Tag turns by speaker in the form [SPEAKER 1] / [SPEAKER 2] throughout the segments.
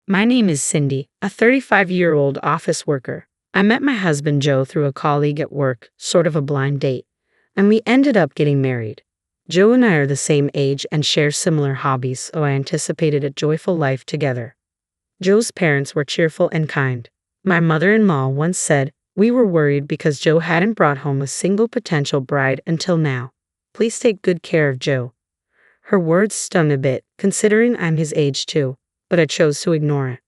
[SPEAKER 1] My name is Cindy, a 35-year-old office worker. I met my husband Joe through a colleague at work, sort of a blind date, and we ended up getting married. Joe and I are the same age and share similar hobbies, so I anticipated a joyful life together. Joe's parents were cheerful and kind. My mother-in-law once said, "We were worried because Joe hadn't brought home a single potential bride until now. Please take good care of Joe." Her words stung a bit, considering I'm his age too, but I chose to ignore it.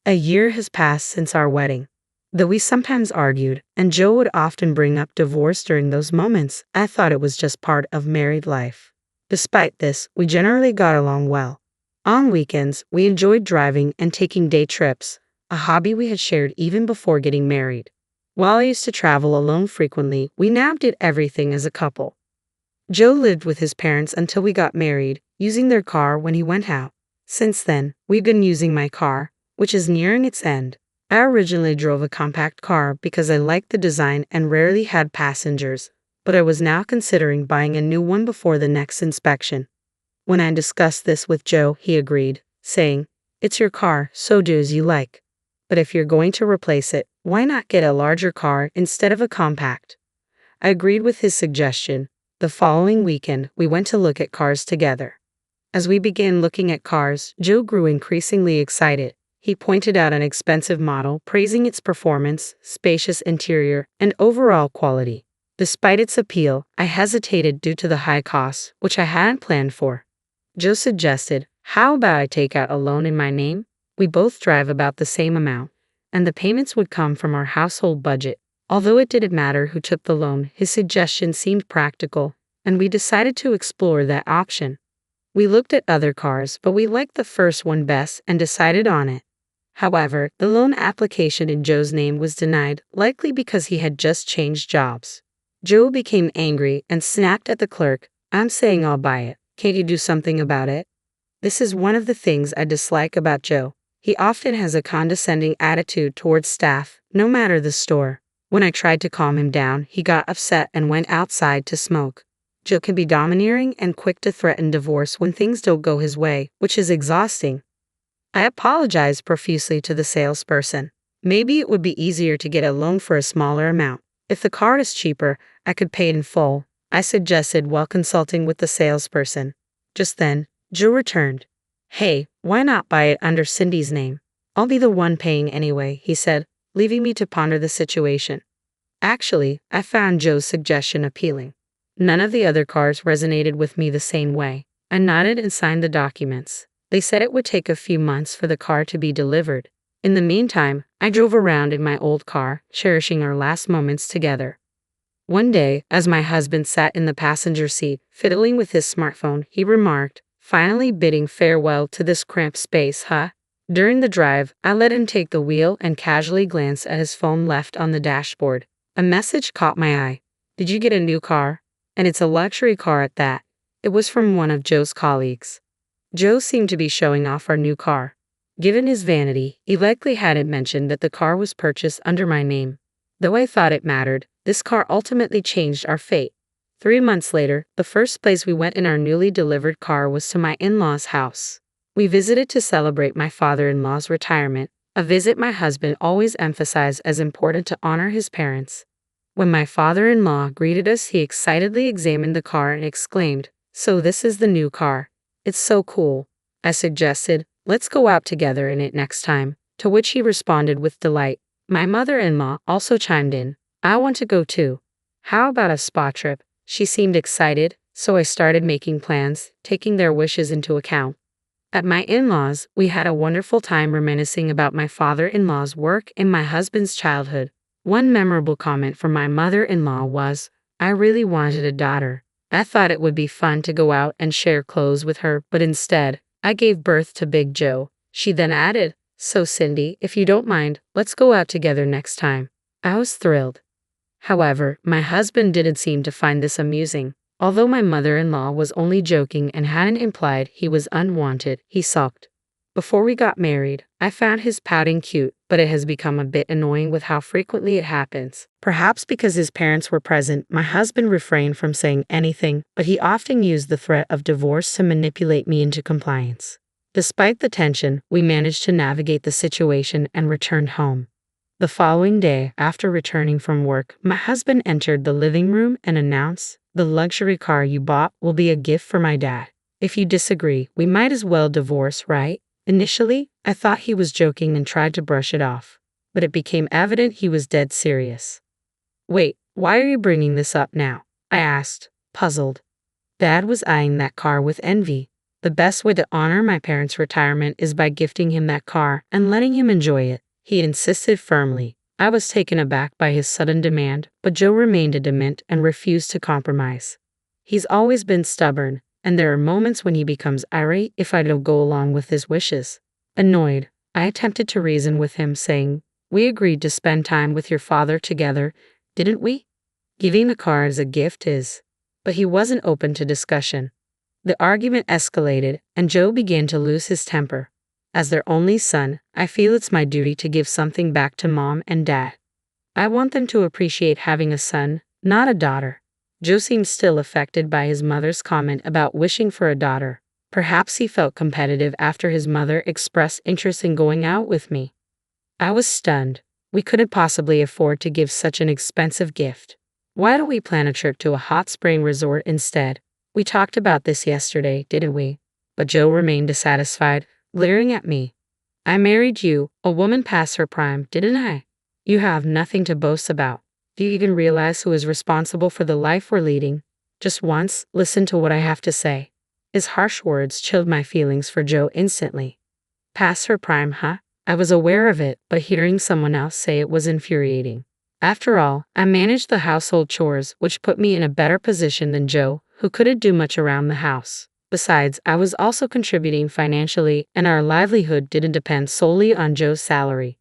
[SPEAKER 1] A year has passed since our wedding. Though we sometimes argued, and Joe would often bring up divorce during those moments, I thought it was just part of married life. Despite this, we generally got along well. On weekends, we enjoyed driving and taking day trips, a hobby we had shared even before getting married. While I used to travel alone frequently, we now did everything as a couple. Joe lived with his parents until we got married, using their car when he went out. Since then, we've been using my car, which is nearing its end. I originally drove a compact car because I liked the design and rarely had passengers, but I was now considering buying a new one before the next inspection. When I discussed this with Joe, he agreed, saying, "It's your car, so do as you like. But if you're going to replace it, why not get a larger car instead of a compact?" I agreed with his suggestion. The following weekend, we went to look at cars together. As we began looking at cars, Joe grew increasingly excited. He pointed out an expensive model, praising its performance, spacious interior, and overall quality. Despite its appeal, I hesitated due to the high costs, which I hadn't planned for. Joe suggested, "How about I take out a loan in my name? We both drive about the same amount, and the payments would come from our household budget." Although it didn't matter who took the loan, his suggestion seemed practical, and we decided to explore that option. We looked at other cars, but we liked the first one best and decided on it. However, the loan application in Joe's name was denied, likely because he had just changed jobs. Joe became angry and snapped at the clerk, "I'm saying I'll buy it. Can't you do something about it?" This is one of the things I dislike about Joe. He often has a condescending attitude towards staff, no matter the store. When I tried to calm him down, he got upset and went outside to smoke. Joe can be domineering and quick to threaten divorce when things don't go his way, which is exhausting. I apologized profusely to the salesperson. Maybe it would be easier to get a loan for a smaller amount. If the car is cheaper, I could pay in full, I suggested while consulting with the salesperson. Just then, Joe returned. "Hey, why not buy it under Cindy's name? I'll be the one paying anyway," he said, leaving me to ponder the situation. Actually, I found Joe's suggestion appealing. None of the other cars resonated with me the same way. I nodded and signed the documents. They said it would take a few months for the car to be delivered. In the meantime, I drove around in my old car, cherishing our last moments together. One day, as my husband sat in the passenger seat, fiddling with his smartphone, he remarked, "Finally bidding farewell to this cramped space, huh?" During the drive, I let him take the wheel and casually glanced at his phone left on the dashboard. A message caught my eye. "Did you get a new car? And it's a luxury car at that." It was from one of Joe's colleagues. Joe seemed to be showing off our new car. Given his vanity, he likely hadn't mentioned that the car was purchased under my name. Though I thought it mattered, this car ultimately changed our fate. 3 months later, the first place we went in our newly delivered car was to my in-laws' house. We visited to celebrate my father-in-law's retirement, a visit my husband always emphasized as important to honor his parents. When my father-in-law greeted us, he excitedly examined the car and exclaimed, "So this is the new car. It's so cool." I suggested, "Let's go out together in it next time," to which he responded with delight. My mother-in-law also chimed in, "I want to go too. How about a spa trip?" She seemed excited, so I started making plans, taking their wishes into account. At my in-laws, we had a wonderful time reminiscing about my father-in-law's work and my husband's childhood. One memorable comment from my mother-in-law was, "I really wanted a daughter. I thought it would be fun to go out and share clothes with her, but instead, I gave birth to Big Joe." She then added, "So Cindy, if you don't mind, let's go out together next time." I was thrilled. However, my husband didn't seem to find this amusing. Although my mother-in-law was only joking and hadn't implied he was unwanted, he sulked. Before we got married, I found his pouting cute, but it has become a bit annoying with how frequently it happens. Perhaps because his parents were present, my husband refrained from saying anything, but he often used the threat of divorce to manipulate me into compliance. Despite the tension, we managed to navigate the situation and returned home. The following day, after returning from work, my husband entered the living room and announced, "The luxury car you bought will be a gift for my dad. If you disagree, we might as well divorce, right?" Initially, I thought he was joking and tried to brush it off, but it became evident he was dead serious. "Wait, why are you bringing this up now?" I asked, puzzled. Dad was eyeing that car with envy. The best way to honor my parents' retirement is by gifting him that car and letting him enjoy it, he insisted firmly. I was taken aback by his sudden demand, but Joe remained adamant and refused to compromise. He's always been stubborn, and there are moments when he becomes irate if I don't go along with his wishes. Annoyed, I attempted to reason with him, saying, "We agreed to spend time with your father together, didn't we? Giving the car as a gift is..." But he wasn't open to discussion. The argument escalated, and Joe began to lose his temper. As their only son, I feel it's my duty to give something back to Mom and Dad. I want them to appreciate having a son, not a daughter. Joe seemed still affected by his mother's comment about wishing for a daughter. Perhaps he felt competitive after his mother expressed interest in going out with me. I was stunned. We couldn't possibly afford to give such an expensive gift. Why don't we plan a trip to a hot spring resort instead? We talked about this yesterday, didn't we? But Joe remained dissatisfied, glaring at me. "I married you, a woman past her prime, didn't I? You have nothing to boast about. Do you even realize who is responsible for the life we're leading? Just once, listen to what I have to say." His harsh words chilled my feelings for Joe instantly. Past her prime, huh? I was aware of it, but hearing someone else say it was infuriating. After all, I managed the household chores, which put me in a better position than Joe, who couldn't do much around the house. Besides, I was also contributing financially, and our livelihood didn't depend solely on Joe's salary.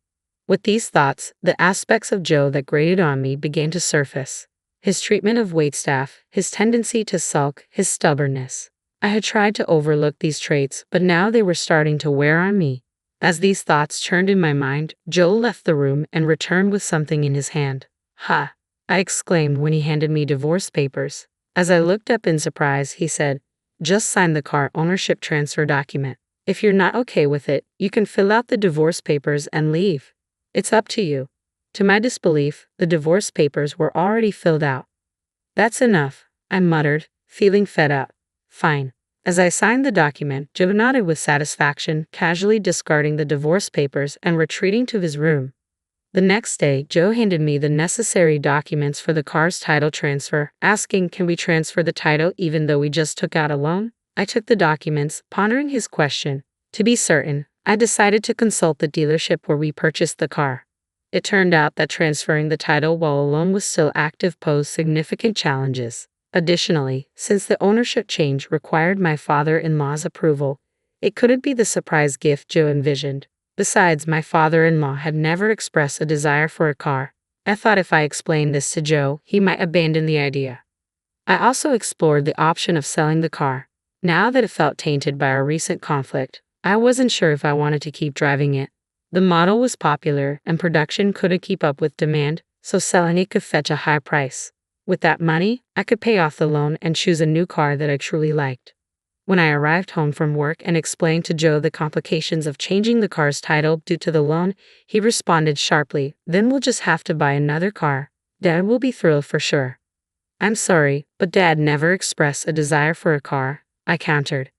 [SPEAKER 1] With these thoughts, the aspects of Joe that grated on me began to surface. His treatment of waitstaff, his tendency to sulk, his stubbornness. I had tried to overlook these traits, but now they were starting to wear on me. As these thoughts churned in my mind, Joe left the room and returned with something in his hand. "Ha!" I exclaimed when he handed me divorce papers. As I looked up in surprise, he said, "Just sign the car ownership transfer document. If you're not okay with it, you can fill out the divorce papers and leave. It's up to you." To my disbelief, the divorce papers were already filled out. "That's enough," I muttered, feeling fed up. "Fine." As I signed the document, Joe nodded with satisfaction, casually discarding the divorce papers and retreating to his room. The next day, Joe handed me the necessary documents for the car's title transfer, asking, "Can we transfer the title even though we just took out a loan?" I took the documents, pondering his question. To be certain, I decided to consult the dealership where we purchased the car. It turned out that transferring the title while a loan was still active posed significant challenges. Additionally, since the ownership change required my father-in-law's approval, it couldn't be the surprise gift Joe envisioned. Besides, my father-in-law had never expressed a desire for a car. I thought if I explained this to Joe, he might abandon the idea. I also explored the option of selling the car. Now that it felt tainted by our recent conflict, I wasn't sure if I wanted to keep driving it. The model was popular, and production couldn't keep up with demand, so selling it could fetch a high price. With that money, I could pay off the loan and choose a new car that I truly liked. When I arrived home from work and explained to Joe the complications of changing the car's title due to the loan, he responded sharply, "Then we'll just have to buy another car. Dad will be thrilled for sure." "I'm sorry, but Dad never expressed a desire for a car," I countered.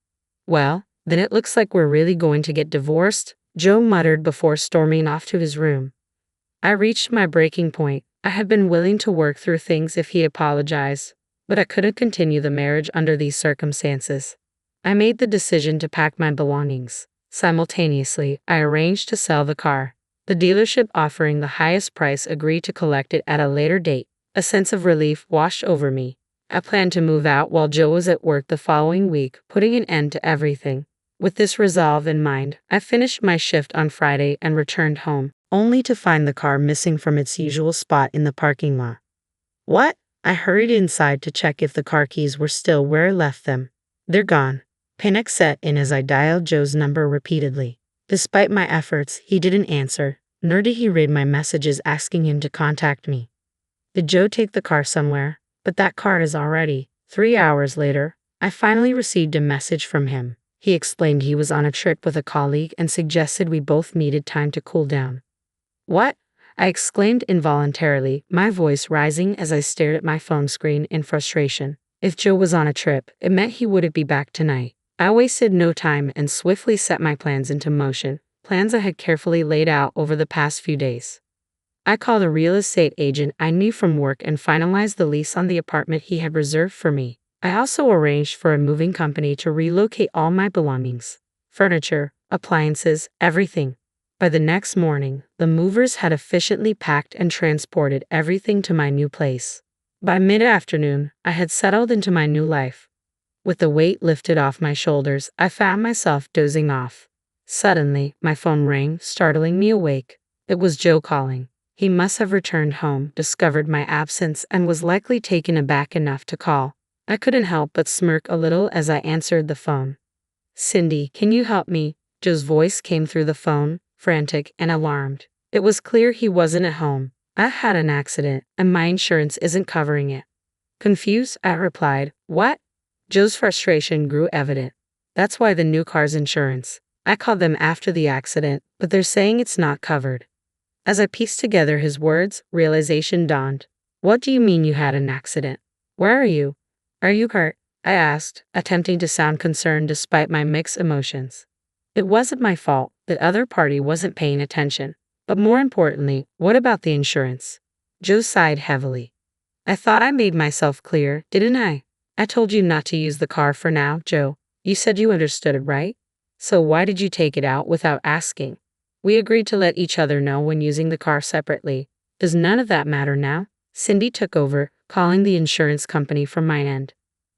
[SPEAKER 1] "Well, then it looks like we're really going to get divorced," Joe muttered before storming off to his room. I reached my breaking point. I had been willing to work through things if he apologized, but I couldn't continue the marriage under these circumstances. I made the decision to pack my belongings. Simultaneously, I arranged to sell the car. The dealership offering the highest price agreed to collect it at a later date. A sense of relief washed over me. I planned to move out while Joe was at work the following week, putting an end to everything. With this resolve in mind, I finished my shift on Friday and returned home, only to find the car missing from its usual spot in the parking lot. "What?" I hurried inside to check if the car keys were still where I left them. "They're gone." Panic set in as I dialed Joe's number repeatedly. Despite my efforts, he didn't answer, nor did he read my messages asking him to contact me. Did Joe take the car somewhere? But that car is already. 3 hours later, I finally received a message from him. He explained he was on a trip with a colleague and suggested we both needed time to cool down. What? I exclaimed involuntarily, my voice rising as I stared at my phone screen in frustration. If Joe was on a trip, it meant he wouldn't be back tonight. I wasted no time and swiftly set my plans into motion, plans I had carefully laid out over the past few days. I called a real estate agent I knew from work and finalized the lease on the apartment he had reserved for me. I also arranged for a moving company to relocate all my belongings, furniture, appliances, everything. By the next morning, the movers had efficiently packed and transported everything to my new place. By mid-afternoon, I had settled into my new life. With the weight lifted off my shoulders, I found myself dozing off. Suddenly, my phone rang, startling me awake. It was Joe calling. He must have returned home, discovered my absence, and was likely taken aback enough to call. I couldn't help but smirk a little as I answered the phone. "Cindy, can you help me?" Joe's voice came through the phone, frantic and alarmed. It was clear he wasn't at home. "I had an accident, and my insurance isn't covering it." Confused, I replied, "What?" Joe's frustration grew evident. "That's why the new car's insurance. I called them after the accident, but they're saying it's not covered." As I pieced together his words, realization dawned. "What do you mean you had an accident? Where are you? Are you hurt?" I asked, attempting to sound concerned despite my mixed emotions. It wasn't my fault. The other party wasn't paying attention. But more importantly, what about the insurance? Joe sighed heavily. "I thought I made myself clear, didn't I? I told you not to use the car for now, Joe. You said you understood it, right? So why did you take it out without asking? We agreed to let each other know when using the car separately. Does none of that matter now?" Cindy took over, calling the insurance company from my end.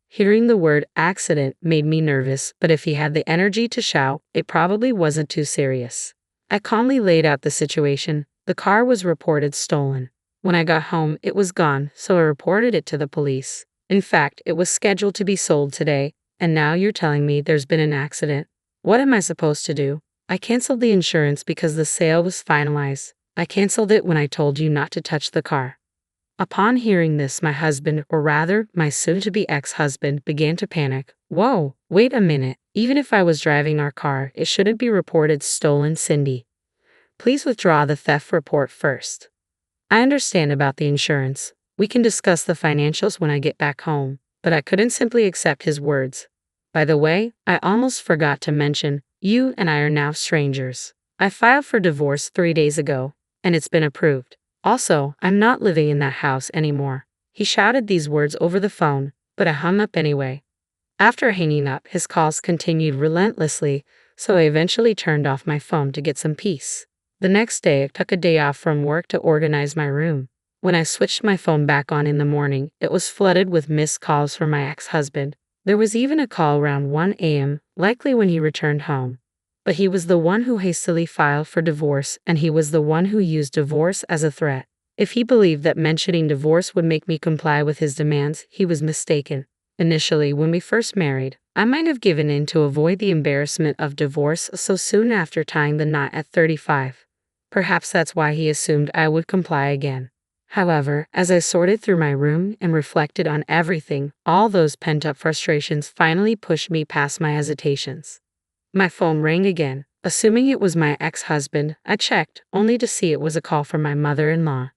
[SPEAKER 1] Hearing the word accident made me nervous, but if he had the energy to shout, it probably wasn't too serious. I calmly laid out the situation. The car was reported stolen. When I got home, it was gone, so I reported it to the police. In fact, it was scheduled to be sold today, and now you're telling me there's been an accident. What am I supposed to do? I canceled the insurance because the sale was finalized. I canceled it when I told you not to touch the car. Upon hearing this, my husband, or rather, my soon-to-be ex-husband, began to panic. "Whoa, wait a minute. Even if I was driving our car, it shouldn't be reported stolen, Cindy. Please withdraw the theft report first. I understand about the insurance. We can discuss the financials when I get back home." But I couldn't simply accept his words. "By the way, I almost forgot to mention, you and I are now strangers. I filed for divorce 3 days ago, and it's been approved. Also, I'm not living in that house anymore." He shouted these words over the phone, but I hung up anyway. After hanging up, his calls continued relentlessly, so I eventually turned off my phone to get some peace. The next day, I took a day off from work to organize my room. When I switched my phone back on in the morning, it was flooded with missed calls from my ex-husband. There was even a call around 1 a.m., likely when he returned home. But he was the one who hastily filed for divorce, and he was the one who used divorce as a threat. If he believed that mentioning divorce would make me comply with his demands, he was mistaken. Initially, when we first married, I might have given in to avoid the embarrassment of divorce so soon after tying the knot at 35. Perhaps that's why he assumed I would comply again. However, as I sorted through my room and reflected on everything, all those pent-up frustrations finally pushed me past my hesitations. My phone rang again. Assuming it was my ex-husband, I checked, only to see it was a call from my mother-in-law.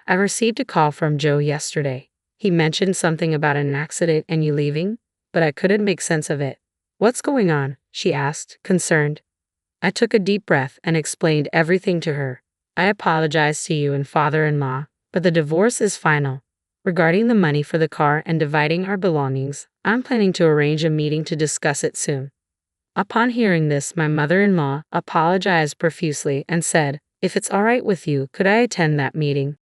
[SPEAKER 1] "I received a call from Joe yesterday. He mentioned something about an accident and you leaving, but I couldn't make sense of it." "What's going on?" she asked, concerned. I took a deep breath and explained everything to her. "I apologize to you and father-in-law, but the divorce is final. Regarding the money for the car and dividing our belongings, I'm planning to arrange a meeting to discuss it soon." Upon hearing this, my mother-in-law apologized profusely and said, "If it's all right with you, could I attend that meeting?"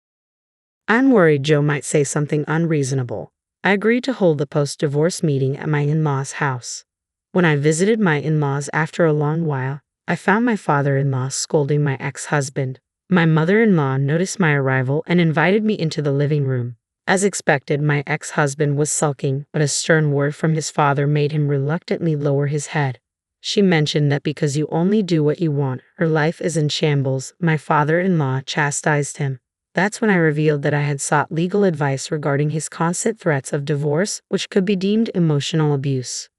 [SPEAKER 1] I'm worried Joe might say something unreasonable. I agreed to hold the post-divorce meeting at my in-laws' house. When I visited my in-laws after a long while, I found my father-in-law scolding my ex-husband. My mother-in-law noticed my arrival and invited me into the living room. As expected, my ex-husband was sulking, but a stern word from his father made him reluctantly lower his head. She mentioned that because you only do what you want, her life is in shambles. My father-in-law chastised him. That's when I revealed that I had sought legal advice regarding his constant threats of divorce, which could be deemed emotional abuse.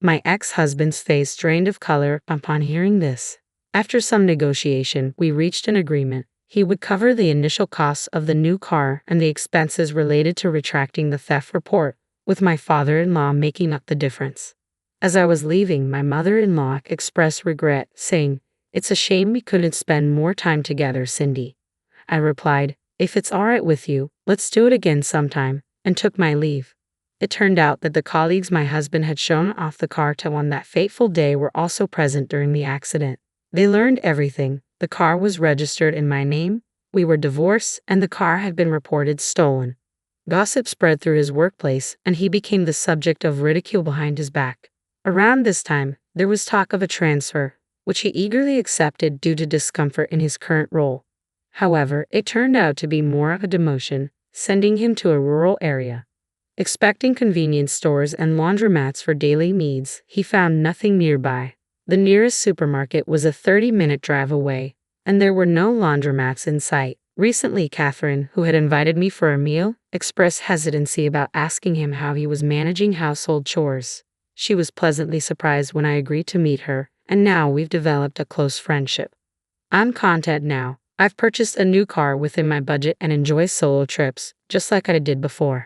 [SPEAKER 1] My ex-husband's face drained of color upon hearing this. After some negotiation, we reached an agreement. He would cover the initial costs of the new car and the expenses related to retracting the theft report, with my father-in-law making up the difference. As I was leaving, my mother-in-law expressed regret, saying, "It's a shame we couldn't spend more time together, Cindy." I replied, "If it's all right with you, let's do it again sometime," and took my leave. It turned out that the colleagues my husband had shown off the car to on that fateful day were also present during the accident. They learned everything. The car was registered in my name, we were divorced, and the car had been reported stolen. Gossip spread through his workplace, and he became the subject of ridicule behind his back. Around this time, there was talk of a transfer, which he eagerly accepted due to discomfort in his current role. However, it turned out to be more of a demotion, sending him to a rural area. Expecting convenience stores and laundromats for daily needs, he found nothing nearby. The nearest supermarket was a 30-minute drive away, and there were no laundromats in sight. Recently, Catherine, who had invited me for a meal, expressed hesitancy about asking him how he was managing household chores. She was pleasantly surprised when I agreed to meet her, and now we've developed a close friendship. I'm content now. I've purchased a new car within my budget and enjoy solo trips, just like I did before.